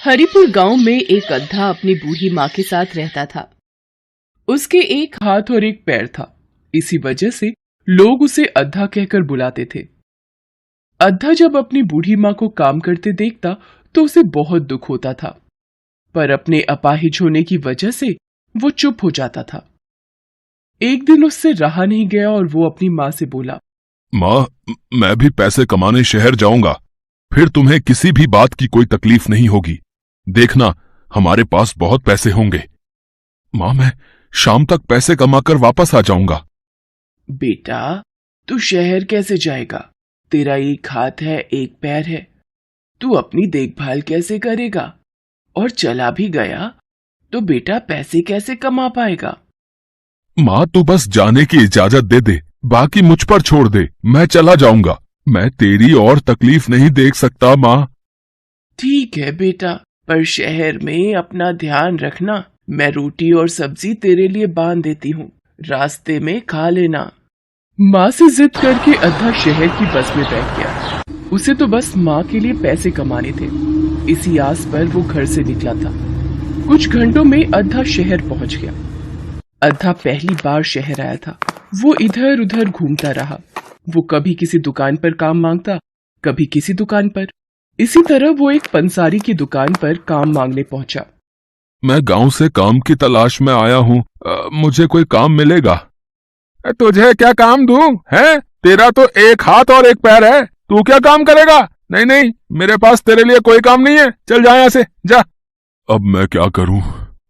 हरिपुर गांव में एक गधा अपनी बूढ़ी माँ के साथ रहता था। उसके एक हाथ और एक पैर था। इसी वजह से लोग उसे अद्धा कहकर बुलाते थे। अद्धा जब अपनी बूढ़ी माँ को काम करते देखता तो उसे बहुत दुख होता था, पर अपने अपाहिज होने की वजह से वो चुप हो जाता था। एक दिन उससे रहा नहीं गया और वो अपनी माँ से बोला, माँ, मैं भी पैसे कमाने शहर जाऊंगा, फिर तुम्हें किसी भी बात की कोई तकलीफ नहीं होगी। देखना, हमारे पास बहुत पैसे होंगे। माँ, मैं शाम तक पैसे कमाकर वापस आ जाऊंगा। बेटा, तू शहर कैसे जाएगा? तेरा एक हाथ है, एक पैर है। तू अपनी देखभाल कैसे करेगा? और चला भी गया तो बेटा पैसे कैसे कमा पाएगा? माँ, तू बस जाने की इजाजत दे दे, बाकी मुझ पर छोड़ दे। मैं चला जाऊंगा। मैं तेरी और तकलीफ नहीं देख सकता माँ। ठीक है बेटा, पर शहर में अपना ध्यान रखना। मैं रोटी और सब्जी तेरे लिए बांध देती हूँ, रास्ते में खा लेना। माँ से जिद करके अद्धा शहर की बस में बैठ गया। उसे तो बस माँ के लिए पैसे कमाने थे। इसी आस पर वो घर से निकला था। कुछ घंटों में अद्धा शहर पहुंच गया। अद्धा पहली बार शहर आया था। वो इधर उधर घूमता रहा। वो कभी किसी दुकान पर काम मांगता, कभी किसी दुकान पर। इसी तरह वो एक पंसारी की दुकान पर काम मांगने पहुंचा। मैं गांव से काम की तलाश में आया हूँ। मुझे कोई काम मिलेगा? तुझे क्या काम दूं? है, तेरा तो एक हाथ और एक पैर है, तू क्या काम करेगा? नहीं नहीं, मेरे पास तेरे लिए कोई काम नहीं है, चल जा यहाँ से, जा। अब मैं क्या करूं?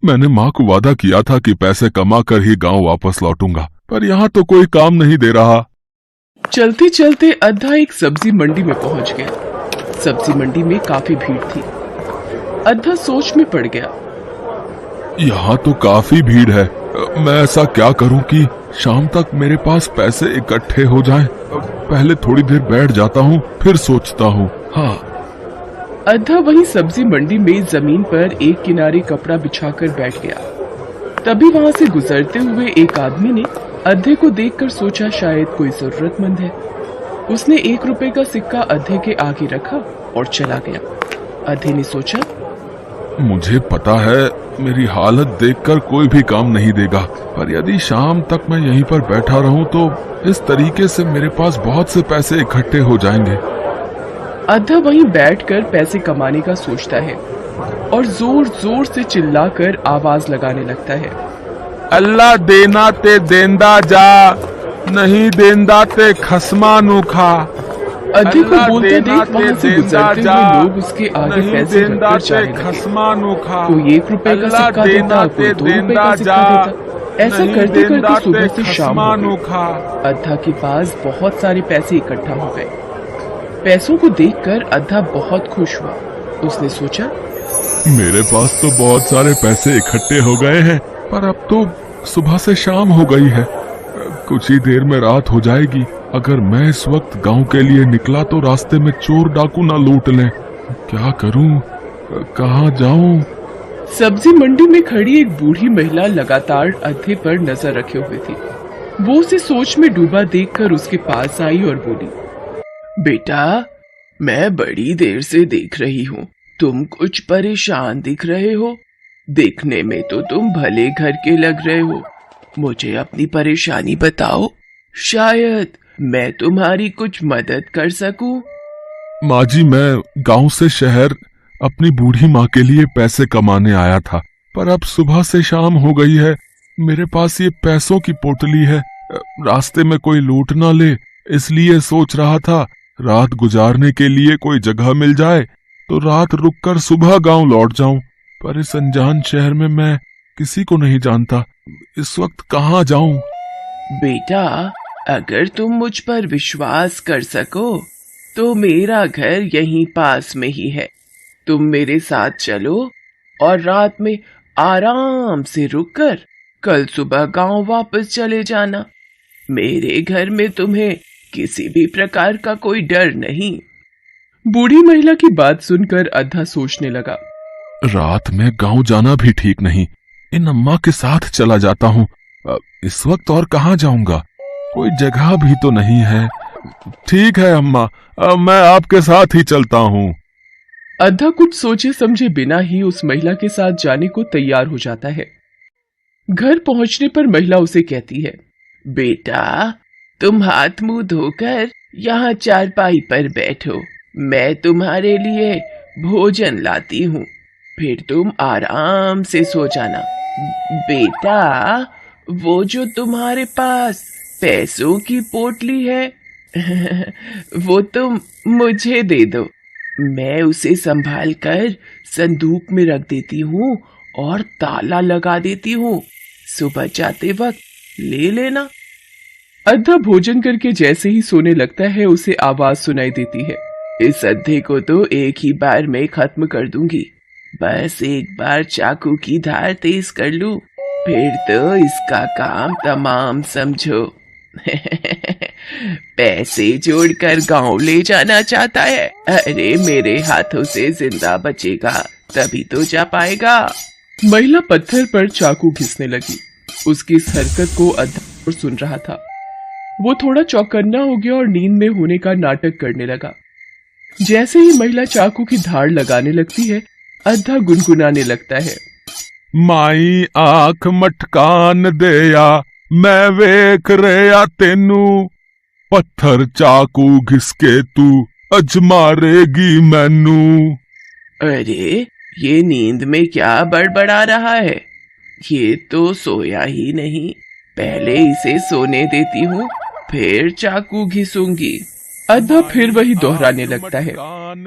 मैंने माँ को वादा किया था कि पैसे कमा कर ही गांव वापस लौटूंगा, पर यहाँ तो कोई काम नहीं दे रहा। चलते चलते अद्धा एक सब्जी मंडी में पहुंच गया। सब्जी मंडी में काफी भीड़ थी। अद्धा सोच में पड़ गया। यहाँ तो काफी भीड़ है। मैं ऐसा क्या करूं कि शाम तक मेरे पास पैसे इकट्ठे हो जाएं? पहले थोड़ी देर बैठ जाता हूँ, फिर सोचता हूँ। हाँ। अद्धा वही सब्जी मंडी में जमीन पर एक किनारे कपड़ा बिछाकर बैठ गया। तभी वहां से गुजरते हुए एक आदमी ने अद्धे को देखकर सोचा शायद कोई जरूरतमंद है। उसने 1 रुपए का सिक्का अद्धे के आगे रखा और चला गया। अद्धे ने सोचा, मुझे पता है मेरी हालत देखकर कोई भी काम नहीं देगा, पर यदि शाम तक मैं यहीं पर बैठा रहूं तो इस तरीके से मेरे पास बहुत से पैसे इकट्ठे हो जाएंगे। अद्धा वहीं बैठकर पैसे कमाने का सोचता है और जोर जोर से चिल्लाकर आवाज लगाने लगता है, अल्लाह देना ते देंदा जा, नहीं देंदा ते खसमा नूखा। अद्धे को बोलते देख वहां से गुजरते हुए लोग उसके आगे पैसे रखकर जाने लगे। कोई 1 रुपए का सिक्का देता, कोई 2 रुपए का सिक्का देता। ऐसा करते करते सुबह से शाम हो गई। अद्धा के पास बहुत सारे पैसे इकट्ठा हो गए। पैसों को देखकर अद्धा बहुत खुश हुआ। उसने सोचा, मेरे पास तो बहुत सारे पैसे इकट्ठे हो गए हैं, पर अब तो सुबह से शाम हो गई है। कुछ ही देर में रात हो जाएगी। अगर मैं इस वक्त गांव के लिए निकला तो रास्ते में चोर डाकू ना लूट लें। क्या करूं? कहां जाऊं? सब्जी मंडी में खड़ी एक बूढ़ी महिला लगातार अद्धे पर नजर रखे हुए थी। वो उसे सोच में डूबा देखकर उसके पास आई और बोली, बेटा, मैं बड़ी देर से देख रही हूँ, तुम कुछ परेशान दिख रहे हो। देखने में तो तुम भले घर के लग रहे हो। मुझे अपनी परेशानी बताओ, शायद मैं तुम्हारी कुछ मदद कर सकूं। माँ जी, मैं गांव से शहर अपनी बूढ़ी माँ के लिए पैसे कमाने आया था, पर अब सुबह से शाम हो गई है। मेरे पास ये पैसों की पोटली है। रास्ते में कोई लूट ना ले, इसलिए सोच रहा था रात गुजारने के लिए कोई जगह मिल जाए तो रात रुककर सुबह गांव लौट जाऊं। पर इस अनजान शहर में मैं किसी को नहीं जानता। इस वक्त कहाँ जाऊं? बेटा, अगर तुम मुझ पर विश्वास कर सको तो मेरा घर यहीं पास में ही है। तुम मेरे साथ चलो और रात में आराम से रुककर कल सुबह गांव वापस चले जाना। मेरे घर में तुम्हें किसी भी प्रकार का कोई डर नहीं। बूढ़ी महिला की बात सुनकर अद्धा सोचने लगा, रात में गांव जाना भी ठीक नहीं। इन अम्मा के साथ चला जाता हूँ। इस वक्त और कहाँ जाऊंगा? कोई जगह भी तो नहीं है। ठीक है अम्मा, मैं आपके साथ ही चलता हूँ। अद्धा कुछ सोचे समझे बिना ही उस महिला के साथ जाने को तैयार हो जाता है। घर पहुंचने पर महिला उसे कहती है, बेटा तुम हाथ मुंह धोकर यहाँ चारपाई पर बैठो, मैं तुम्हारे लिए भोजन लाती हूँ, फिर तुम आराम से सो जाना। बेटा वो जो तुम्हारे पास पैसों की पोटली है वो तुम मुझे दे दो, मैं उसे संभाल कर संदूक में रख देती हूँ और ताला लगा देती हूँ, सुबह जाते वक्त ले लेना। अद्धा भोजन करके जैसे ही सोने लगता है उसे आवाज सुनाई देती है, इस अद्धे को तो एक ही बार में खत्म कर दूंगी, बस एक बार चाकू की धार तेज कर लूं, फिर तो इसका काम तमाम समझो। पैसे जोड़कर गांव ले जाना चाहता है, अरे मेरे हाथों से जिंदा बचेगा तभी तो जा पाएगा। महिला पत्थर पर चाकू घिसने लगी। उसकी इस हरकत को अद्धा सुन रहा था। वो थोड़ा चौकन्ना हो गया और नींद में होने का नाटक करने लगा। जैसे ही महिला चाकू की धार लगाने लगती है, अद्धा गुनगुनाने लगता है, माई आंख मटकान देया मैं वेख रहा तेनू, पत्थर चाकू घिसके तू अज मारेगी मैनू। अरे ये नींद में क्या बड़बड़ा रहा है, ये तो सोया ही नहीं, पहले इसे सोने देती हूँ फिर चाकू घिसूंगी। अद्धा फिर वही दोहराने लगता है।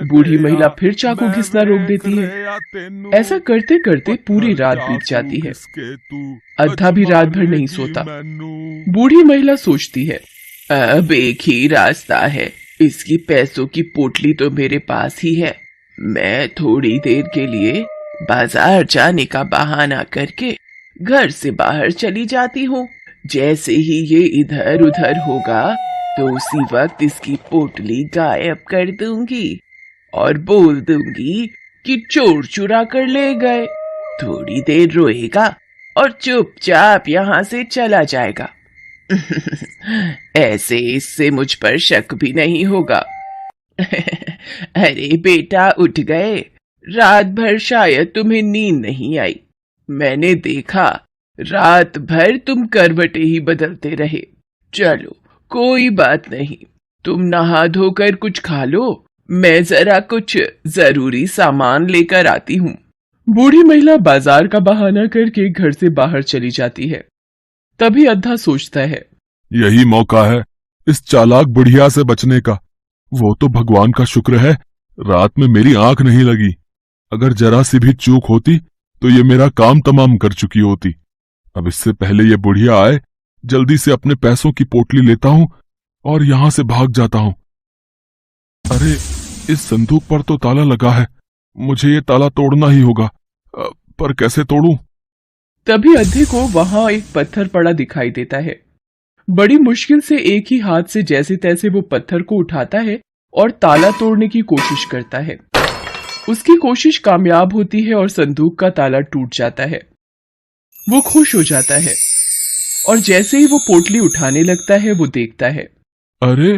बूढ़ी महिला फिर चाकू घिसना रोक देती है। ऐसा करते करते पूरी रात बीत जाती है। अद्धा भी रात भर नहीं सोता। बूढ़ी महिला सोचती है, अब एक ही रास्ता है, इसकी पैसों की पोटली तो मेरे पास ही है, मैं थोड़ी देर के लिए बाजार जाने का बहाना करके घर से बाहर चली जाती हूँ, जैसे ही ये इधर उधर होगा तो उसी वक्त इसकी पोटली गायब कर दूंगी और बोल दूंगी कि चोर चुरा कर ले गए, थोड़ी देर रोएगा और चुपचाप यहाँ से चला जाएगा। ऐसे इससे मुझ पर शक भी नहीं होगा। अरे बेटा उठ गए, रात भर शायद तुम्हें नींद नहीं आई, मैंने देखा रात भर तुम करवटें ही बदलते रहे, चलो कोई बात नहीं, तुम नहा धोकर कुछ खा लो, मैं जरा कुछ जरूरी सामान लेकर आती हूँ। बूढ़ी महिला बाजार का बहाना करके घर से बाहर चली जाती है। तभी अद्धा सोचता है, यही मौका है इस चालाक बुढ़िया से बचने का। वो तो भगवान का शुक्र है रात में मेरी आंख नहीं लगी, अगर जरा सी भी चूक होती तो ये मेरा काम तमाम कर चुकी होती। अब इससे पहले ये बुढ़िया आए जल्दी से अपने पैसों की पोटली लेता हूं और यहां से भाग जाता हूं। अरे इस संदूक पर तो ताला लगा है, मुझे ये ताला तोड़ना ही होगा, पर कैसे तोड़ूं? तभी अद्धे को वहां एक पत्थर पड़ा दिखाई देता है। बड़ी मुश्किल से एक ही हाथ से जैसे तैसे वो पत्थर को उठाता है और ताला तोड़ने की कोशिश करता है। उसकी कोशिश कामयाब होती है और संदूक का ताला टूट जाता है। वो खुश हो जाता है और जैसे ही वो पोटली उठाने लगता है वो देखता है, अरे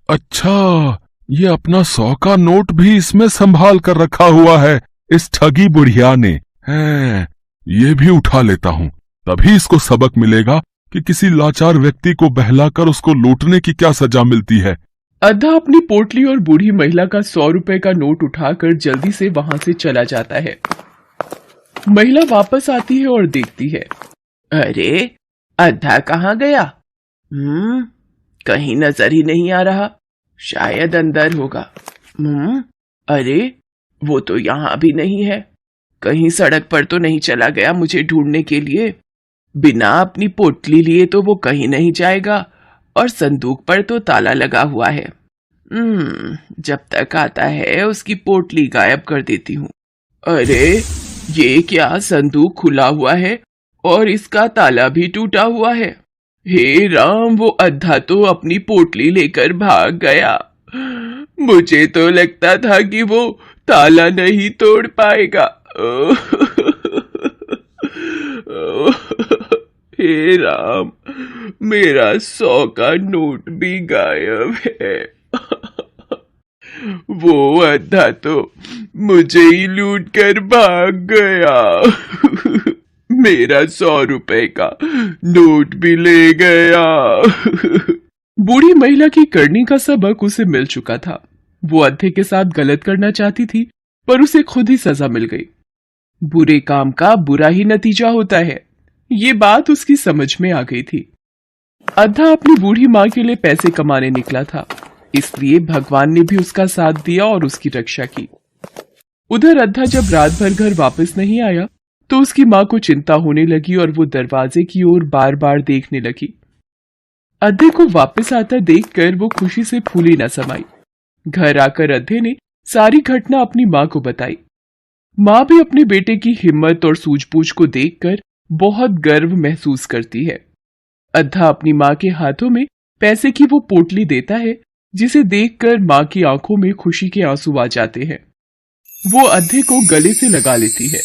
अच्छा, ये अपना 100 का नोट भी इसमें संभाल कर रखा हुआ है इस ठगी बुढ़िया ने। है ये भी उठा लेता हूँ, तभी इसको सबक मिलेगा कि किसी लाचार व्यक्ति को बहलाकर उसको लूटने की क्या सजा मिलती है। अद्धा अपनी पोटली और बूढ़ी महिला का 100 रुपए का नोट उठाकर जल्दी से वहां से चला जाता है। महिला वापस आती है और देखती है, अरे अद्धा कहाँ गया? कहीं नजर ही नहीं आ रहा, शायद अंदर होगा। अरे वो तो यहाँ भी नहीं है, कहीं सड़क पर तो नहीं चला गया मुझे ढूंढने के लिए? बिना अपनी पोटली लिए तो वो कहीं नहीं जाएगा और संदूक पर तो ताला लगा हुआ है। जब तक आता है उसकी पोटली गायब कर देती हूँ। अरे ये क्या, संदूक खुला हुआ है और इसका ताला भी टूटा हुआ है। हे राम, वो अद्धा तो अपनी पोटली लेकर भाग गया। मुझे तो लगता था कि वो ताला नहीं तोड़ पाएगा। हे राम, मेरा 100 का नोट भी गायब है। वो अद्धा तो मुझे ही लूट कर भाग गया। मेरा 100 रुपए का नोट भी ले गया। बूढ़ी महिला की करनी का सबक उसे मिल चुका था। वो अद्धे के साथ गलत करना चाहती थी, पर उसे खुद ही सजा मिल गई। बुरे काम का बुरा ही नतीजा होता है, ये बात उसकी समझ में आ गई थी। अद्धा अपनी बूढ़ी माँ के लिए पैसे कमाने निकला था, इसलिए भगवान ने भी उसका साथ दिया और उसकी रक्षा की। उधर अद्धा जब रात भर घर वापस नहीं आया तो उसकी माँ को चिंता होने लगी और वो दरवाजे की ओर बार बार देखने लगी। अद्धे को वापस आता देखकर वो खुशी से फूली न समाई। घर आकर अद्धे ने सारी घटना अपनी माँ को बताई। माँ भी अपने बेटे की हिम्मत और सूझबूझ को देखकर बहुत गर्व महसूस करती है। अद्धा अपनी माँ के हाथों में पैसे की वो पोटली देता है, जिसे देखकर माँ की आंखों में खुशी के आंसू आ जाते हैं। वो अद्धे को गले से लगा लेती है